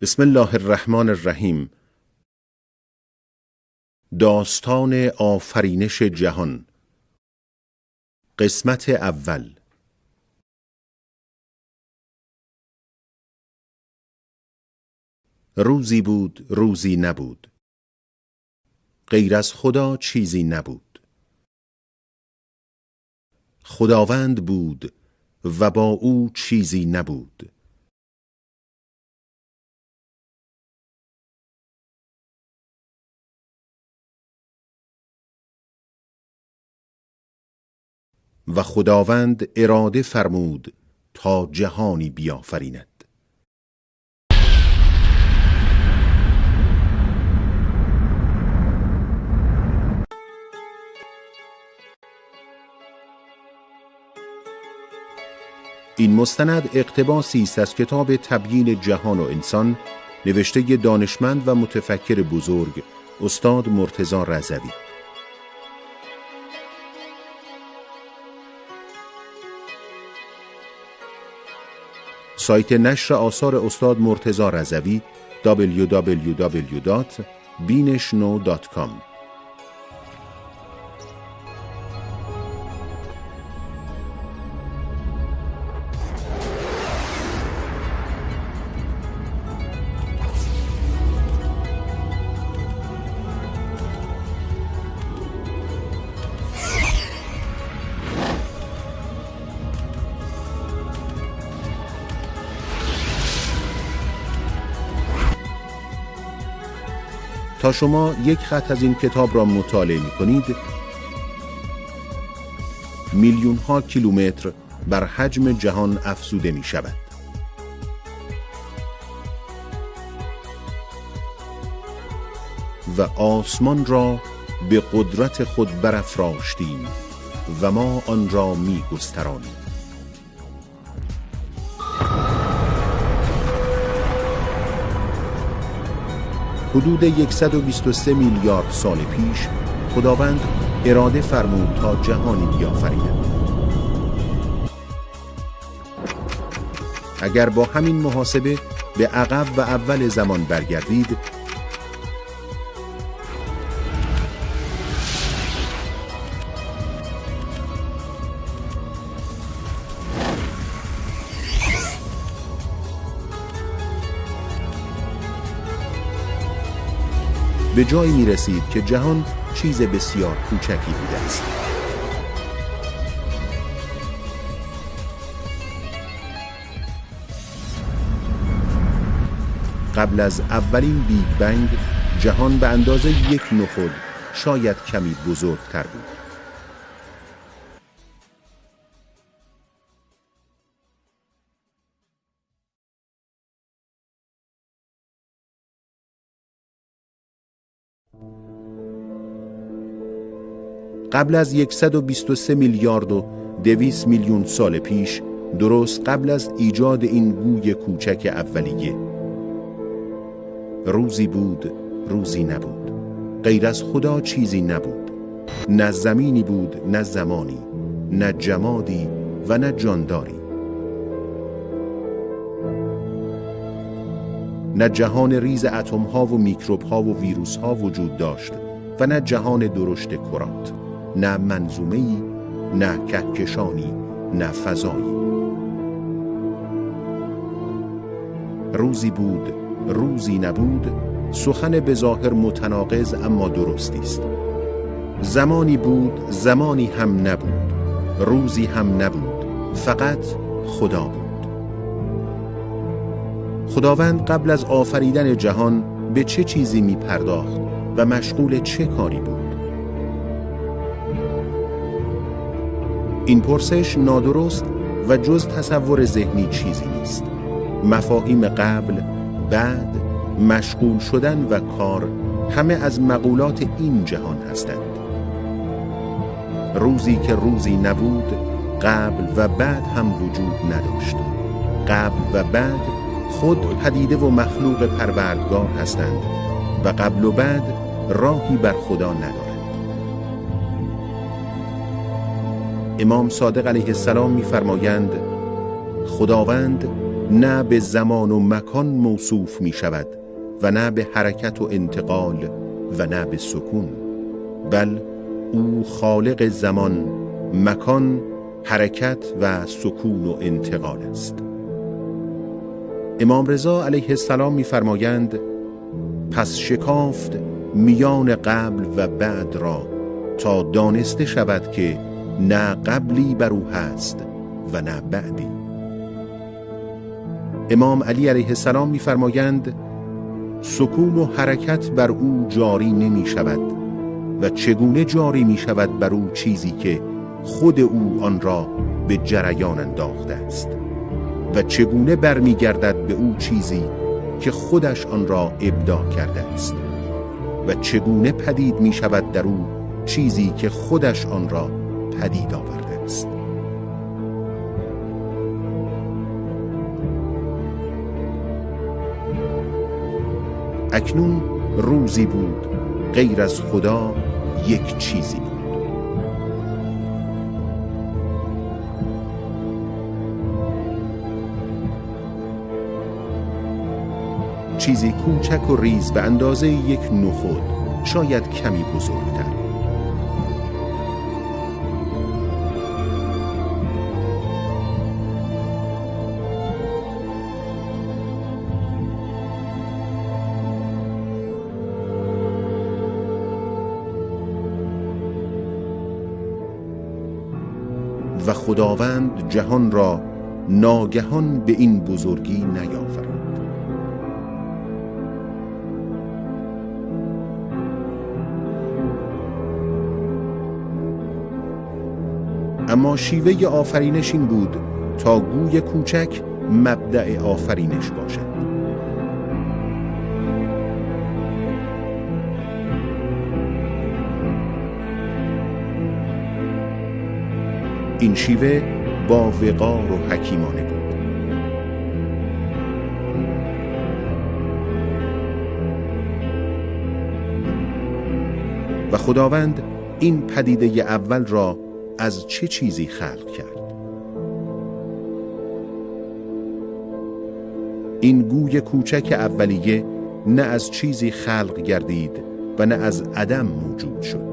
بسم الله الرحمن الرحیم. داستان آفرینش جهان، قسمت اول. روزی بود، روزی نبود، غیر از خدا چیزی نبود. خداوند بود و با او چیزی نبود. و خداوند اراده فرمود تا جهانی بیافریند. این مستند اقتباسی است از کتاب تبیین جهان و انسان نوشته دانشمند و متفکر بزرگ استاد مرتضی رضوی. سایت نشر آثار استاد مرتضی رضوی www.bineshno.com. تا شما یک خط از این کتاب را مطالعه می کنید، میلیون ها کیلومتر بر حجم جهان افزوده می شود. و آسمان را به قدرت خود برافراشتیم و ما آن را می گسترانیم. حدود 123 میلیارد سال پیش خداوند اراده فرمود تا جهانی بیافریند. اگر با همین محاسبه به عقب و اول زمان برگردید، به جایی می رسید که جهان چیز بسیار کوچکی بوده است. قبل از اولین بیگ بنگ جهان به اندازه یک نخود، شاید کمی بزرگتر بود. قبل از 123 میلیارد و 200 میلیون سال پیش، درست قبل از ایجاد این گوی کوچک اولیه، روزی بود، روزی نبود، غیر از خدا چیزی نبود. نه زمینی بود، نه زمانی، نه جمادی و نه جانداری. نه جهان ریز اتم ها و میکروب ها و ویروس ها وجود داشت و نه جهان درشت کرات، نه منظومه‌ای، نه کهکشانی، نه فضایی. روزی بود، روزی نبود، سخن به ظاهر متناقض اما درستی است. زمانی بود، زمانی هم نبود، روزی هم نبود، فقط خدا بود. خداوند قبل از آفریدن جهان به چه چیزی می پرداخت و مشغول چه کاری بود؟ این پرسش نادرست و جز تصور ذهنی چیزی نیست. مفاهیم قبل، بعد، مشغول شدن و کار همه از مقولات این جهان هستند. روزی که روزی نبود، قبل و بعد هم وجود نداشت. قبل و بعد خود پدیده و مخلوق پروردگار هستند و قبل و بعد راهی بر خدا ندارد. امام صادق علیه السلام می‌فرمایند خداوند نه به زمان و مکان موصوف می شود و نه به حرکت و انتقال و نه به سکون، بل او خالق زمان، مکان، حرکت و سکون و انتقال است. امام رضا علیه السلام می‌فرمایند: پس شکافت میان قبل و بعد را تا دانسته شود که نه قبلی بر او هست و نه بعدی. امام علی علیه السلام می‌فرمایند: سکون و حرکت بر او جاری نمی شود و چگونه جاری می شود بر او چیزی که خود او آن را به جریان انداخته است و چگونه برمی گردد به او چیزی که خودش آن را ابداع کرده است و چگونه پدید می شود در او چیزی که خودش آن را پدید آورده است. اکنون روزی بود غیر از خدا یک چیزی بود. چیزی کوچک و ریز به اندازه یک نخود، شاید کمی بزرگتر. و خداوند جهان را ناگهان به این بزرگی نیافرد. اما شیوه آفرینش این بود تا گوی کوچک مبدأ آفرینش باشد. این شیوه با وقار و حکیمانه بود. و خداوند این پدیده اول را از چه چیزی خلق کرد؟ این گوی کوچک اولیه نه از چیزی خلق گردید و نه از عدم موجود شد.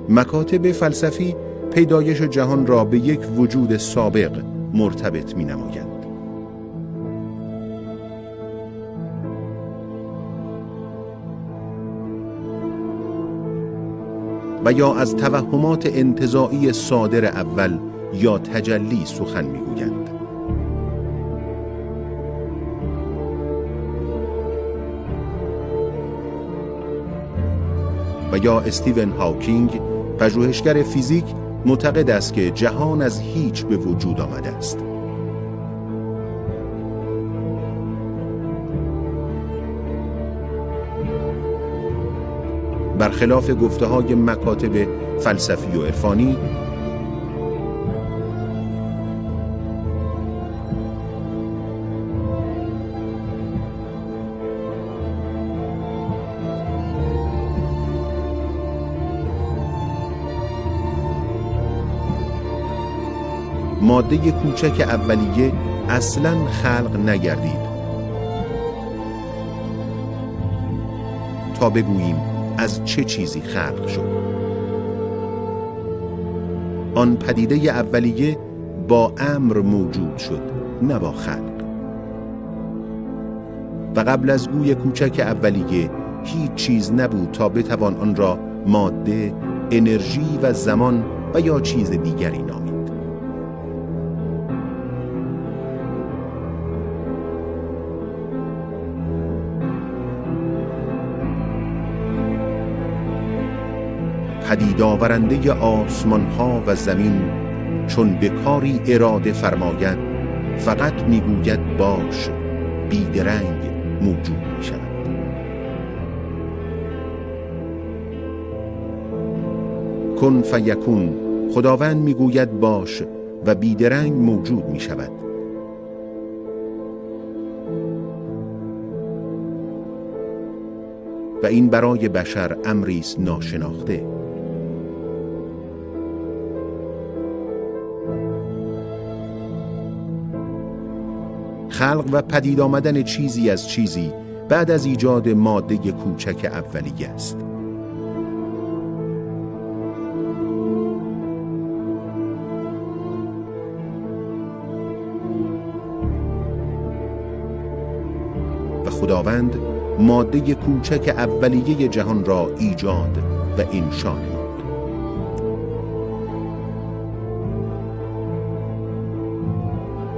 مکاتب فلسفی پیدایش جهان را به یک وجود سابق مرتبط می نمایند. و یا از توهمات انتزاعی صادر اول یا تجلی سخن می گویند. و یا استیون هاکینگ، پژوهشگر فیزیک، معتقد است که جهان از هیچ به وجود آمده است. برخلاف گفته‌های مکاتب فلسفی و عرفانی، ماده کوچک اولیه اصلاً خلق نگردید تا بگوییم از چه چیزی خلق شد. آن پدیده اولیه با امر موجود شد، نه با خلق. و قبل از گوی کوچک اولیه هیچ چیز نبود تا بتوان آن را ماده، انرژی و زمان و یا چیز دیگری نامید. پدید آورنده آسمان ها و زمین چون به کاری اراده فرماید، فقط میگوید باش، بیدرنگ موجود می شود. کن فیکون، خداوند میگوید باش و بیدرنگ موجود می شود. و این برای بشر امری است ناشناخته. خلق و پدید آمدن چیزی از چیزی بعد از ایجاد ماده کوچک اولیه است. و خداوند ماده کوچک اولیه جهان را ایجاد و انشا نمود.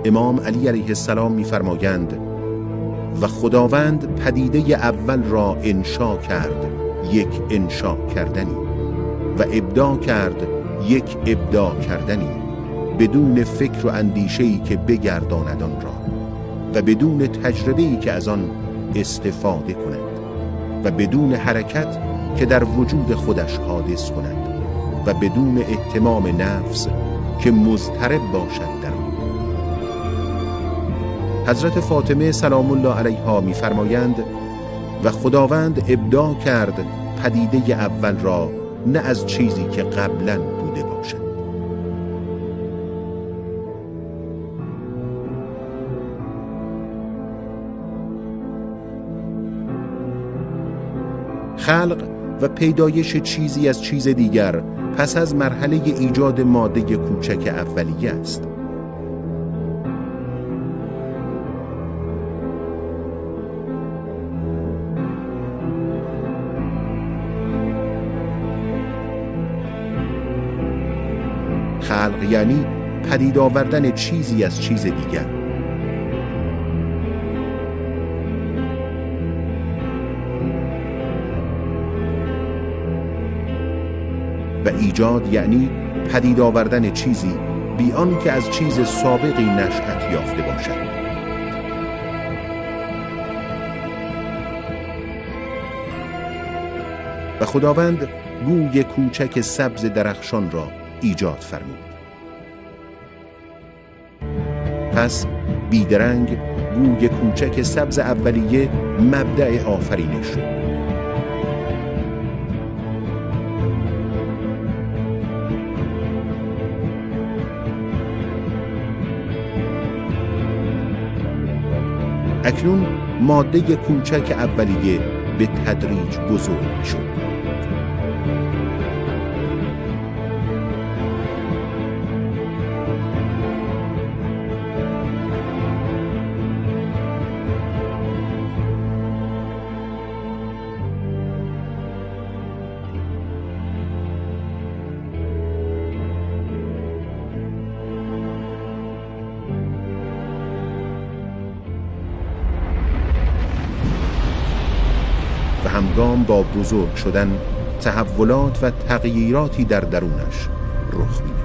امام علی علیه السلام می‌فرمایند و خداوند پدیده اول را انشا کرد یک انشا کردنی و ابداع کرد یک ابداع کردنی، بدون فکر و اندیشه‌ای که بگرداند آن را و بدون تجربه‌ای که از آن استفاده کند و بدون حرکت که در وجود خودش حادث کند و بدون اهتمام نفس که مضطرب باشد در آن. حضرت فاطمه سلام الله علیها می‌فرمایند و خداوند ابداع کرد پدیده اول را نه از چیزی که قبلاً بوده باشد. خلق و پیدایش چیزی از چیز دیگر پس از مرحله ایجاد ماده کوچک اولیه است. خلق یعنی پدید آوردن چیزی از چیز دیگر. و ایجاد یعنی پدید آوردن چیزی بی آن که از چیز سابقی نشأت یافته باشد. و خداوند گوی کوچک سبز درخشان را ایجاد فرمود. پس بیدرنگ گوی کوچک سبز اولیه مبدأ آفرینش شد. اکنون ماده کوچک اولیه به تدریج بزرگ شد. و همگام با بزرگ شدن تحولات و تغییراتی در درونش رخ می‌دهد.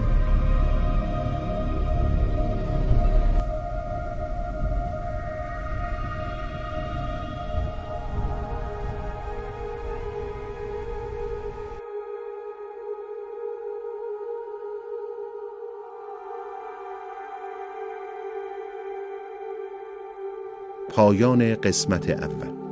پایان قسمت اول.